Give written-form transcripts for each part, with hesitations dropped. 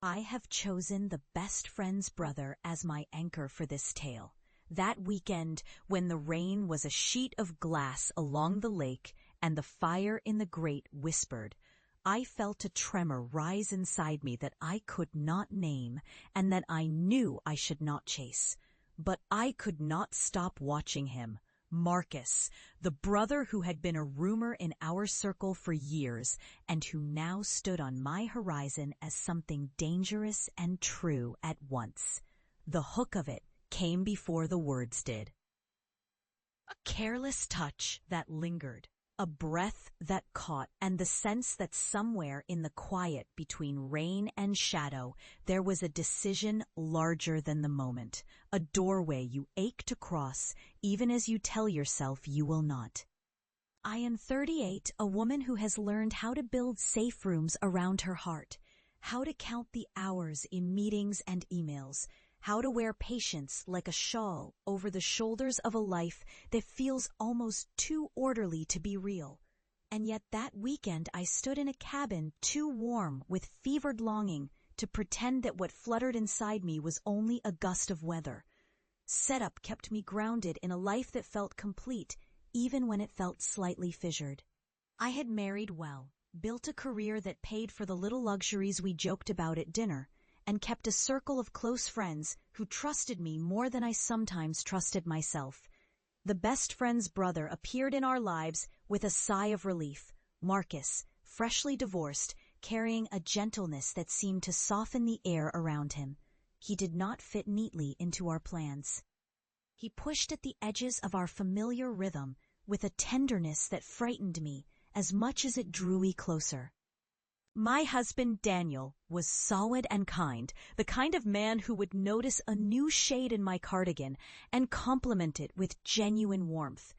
I have chosen the best friend's brother as my anchor for this tale. That weekend, when the rain was a sheet of glass along the lake and the fire in the grate whispered, I felt a tremor rise inside me that I could not name and that I knew I should not chase. But I could not stop watching him. Marcus, the brother who had been a rumor in our circle for years and who now stood on my horizon as something dangerous and true at once. The hook of it came before the words did. A careless touch that lingered, a breath that caught, and the sense that somewhere in the quiet between rain and shadow there was a decision larger than the moment, a doorway you ache to cross even as you tell yourself you will not. I am 38, a woman who has learned how to build safe rooms around her heart, how to count the hours in meetings and emails, how to wear patience like a shawl over the shoulders of a life that feels almost too orderly to be real. And yet that weekend I stood in a cabin too warm with fevered longing to pretend that what fluttered inside me was only a gust of weather. Setup kept me grounded in a life that felt complete, even when it felt slightly fissured. I had married well, built a career that paid for the little luxuries we joked about at dinner, and kept a circle of close friends who trusted me more than I sometimes trusted myself. The best friend's brother appeared in our lives with a sigh of relief, Marcus, freshly divorced, carrying a gentleness that seemed to soften the air around him. He did not fit neatly into our plans. He pushed at the edges of our familiar rhythm with a tenderness that frightened me as much as it drew me closer. My husband, Daniel, was solid and kind, the kind of man who would notice a new shade in my cardigan and compliment it with genuine warmth.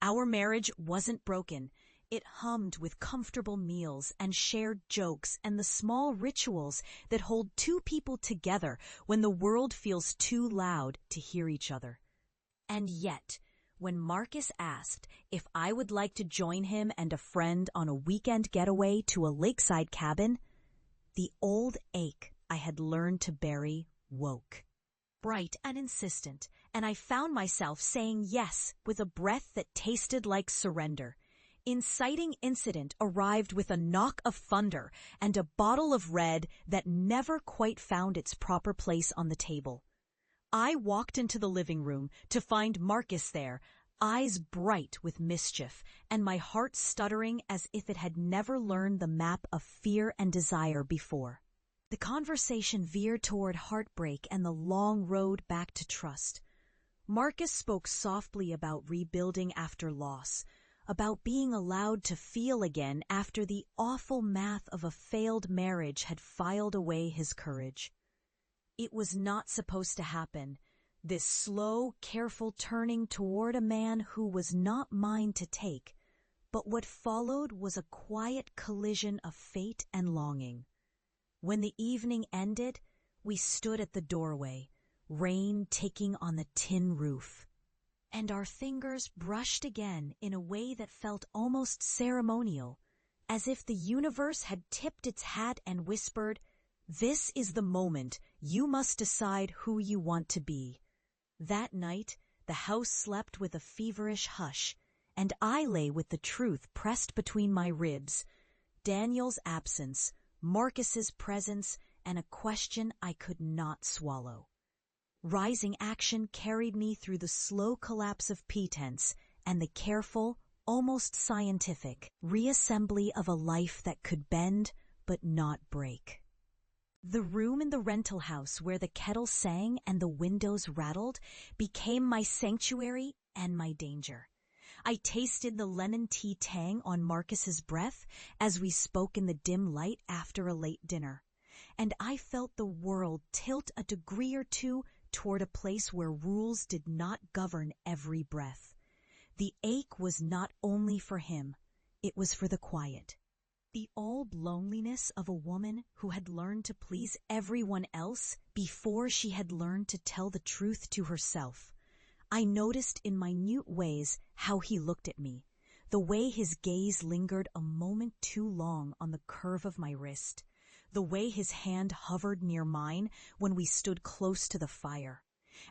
Our marriage wasn't broken. It hummed with comfortable meals and shared jokes and the small rituals that hold two people together when the world feels too loud to hear each other. And yet, when Marcus asked if I would like to join him and a friend on a weekend getaway to a lakeside cabin, the old ache I had learned to bury woke. Bright and insistent, and I found myself saying yes with a breath that tasted like surrender. Inciting incident arrived with a knock of thunder and a bottle of red that never quite found its proper place on the table. I walked into the living room to find Marcus there, eyes bright with mischief, and my heart stuttering as if it had never learned the map of fear and desire before. The conversation veered toward heartbreak and the long road back to trust. Marcus spoke softly about rebuilding after loss, about being allowed to feel again after the awful math of a failed marriage had filed away his courage. It was not supposed to happen, this slow, careful turning toward a man who was not mine to take, but what followed was a quiet collision of fate and longing. When the evening ended, we stood at the doorway, rain ticking on the tin roof, and our fingers brushed again in a way that felt almost ceremonial, as if the universe had tipped its hat and whispered, "This is the moment. You must decide who you want to be." That night, the house slept with a feverish hush, and I lay with the truth pressed between my ribs. Daniel's absence, Marcus's presence, and a question I could not swallow. Rising action carried me through the slow collapse of pretense and the careful, almost scientific, reassembly of a life that could bend but not break. The room in the rental house where the kettle sang and the windows rattled became my sanctuary and my danger. I tasted the lemon tea tang on Marcus's breath as we spoke in the dim light after a late dinner, and I felt the world tilt a degree or two toward a place where rules did not govern every breath. The ache was not only for him, it was for the quiet. The old loneliness of a woman who had learned to please everyone else before she had learned to tell the truth to herself. I noticed in minute ways how he looked at me, the way his gaze lingered a moment too long on the curve of my wrist, the way his hand hovered near mine when we stood close to the fire,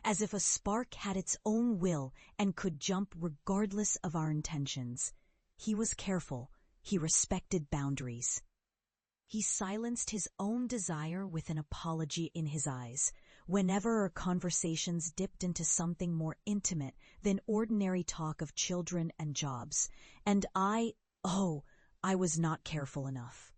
as if a spark had its own will and could jump regardless of our intentions. He was careful. He respected boundaries. He silenced his own desire with an apology in his eyes whenever our conversations dipped into something more intimate than ordinary talk of children and jobs. And I was not careful enough.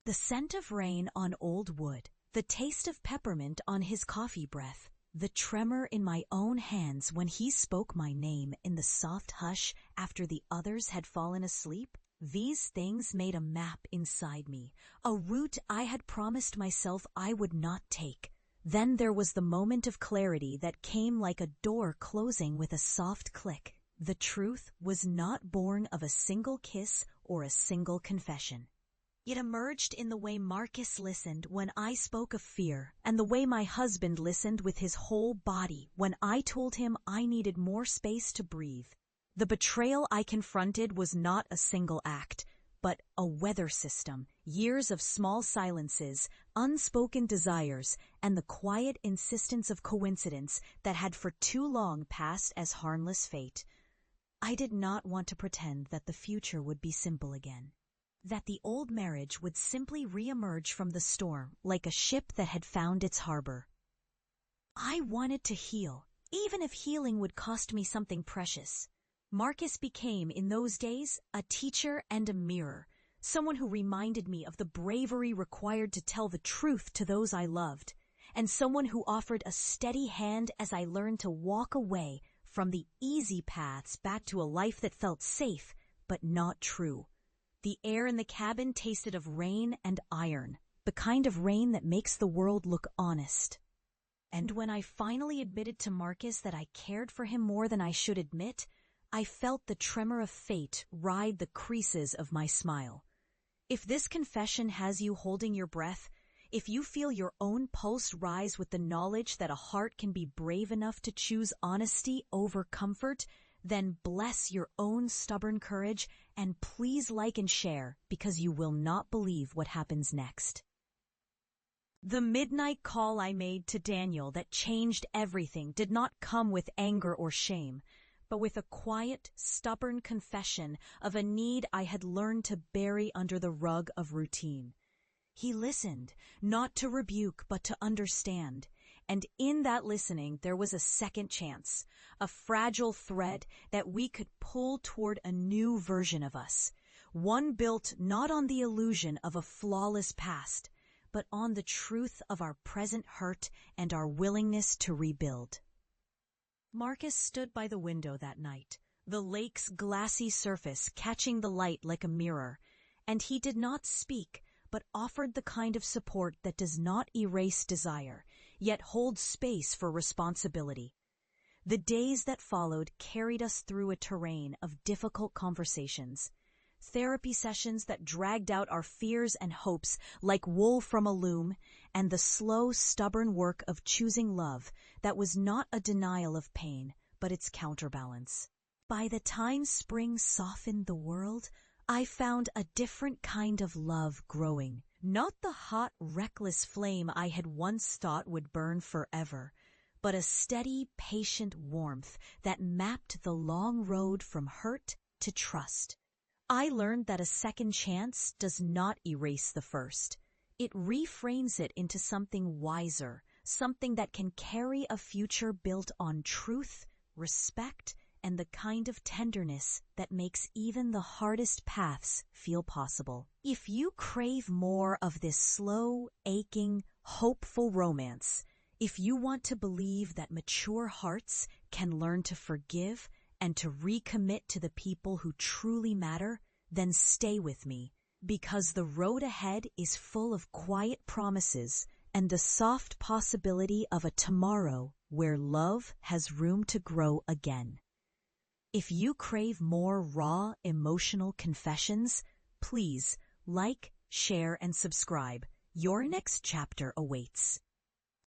The scent of rain on old wood, the taste of peppermint on his coffee breath, the tremor in my own hands when he spoke my name in the soft hush after the others had fallen asleep, these things made a map inside me, a route I had promised myself I would not take. Then there was the moment of clarity that came like a door closing with a soft click. The truth was not born of a single kiss or a single confession. It emerged in the way Marcus listened when I spoke of fear, and the way my husband listened with his whole body when I told him I needed more space to breathe. The betrayal I confronted was not a single act, but a weather system, years of small silences, unspoken desires, and the quiet insistence of coincidence that had for too long passed as harmless fate. I did not want to pretend that the future would be simple again, that the old marriage would simply reemerge from the storm like a ship that had found its harbor. I wanted to heal, even if healing would cost me something precious. Marcus became, in those days, a teacher and a mirror, someone who reminded me of the bravery required to tell the truth to those I loved, and someone who offered a steady hand as I learned to walk away from the easy paths back to a life that felt safe, but not true. The air in the cabin tasted of rain and iron, the kind of rain that makes the world look honest. And when I finally admitted to Marcus that I cared for him more than I should admit, I felt the tremor of fate ride the creases of my smile. If this confession has you holding your breath, if you feel your own pulse rise with the knowledge that a heart can be brave enough to choose honesty over comfort, then bless your own stubborn courage and please like and share because you will not believe what happens next. The midnight call I made to Daniel that changed everything did not come with anger or shame, but with a quiet, stubborn confession of a need I had learned to bury under the rug of routine. He listened, not to rebuke but to understand, and in that listening there was a second chance, a fragile thread that we could pull toward a new version of us, one built not on the illusion of a flawless past, but on the truth of our present hurt and our willingness to rebuild. Marcus stood by the window that night, the lake's glassy surface catching the light like a mirror, and he did not speak, but offered the kind of support that does not erase desire, yet holds space for responsibility. The days that followed carried us through a terrain of difficult conversations, therapy sessions that dragged out our fears and hopes like wool from a loom, and the slow, stubborn work of choosing love that was not a denial of pain, but its counterbalance. By the time spring softened the world, I found a different kind of love growing, not the hot, reckless flame I had once thought would burn forever, but a steady, patient warmth that mapped the long road from hurt to trust. I learned that a second chance does not erase the first. It reframes it into something wiser, something that can carry a future built on truth, respect, and the kind of tenderness that makes even the hardest paths feel possible. If you crave more of this slow, aching, hopeful romance, if you want to believe that mature hearts can learn to forgive and to recommit to the people who truly matter, then stay with me, because the road ahead is full of quiet promises and the soft possibility of a tomorrow where love has room to grow again. If you crave more raw, emotional confessions, please like, share, and subscribe. Your next chapter awaits.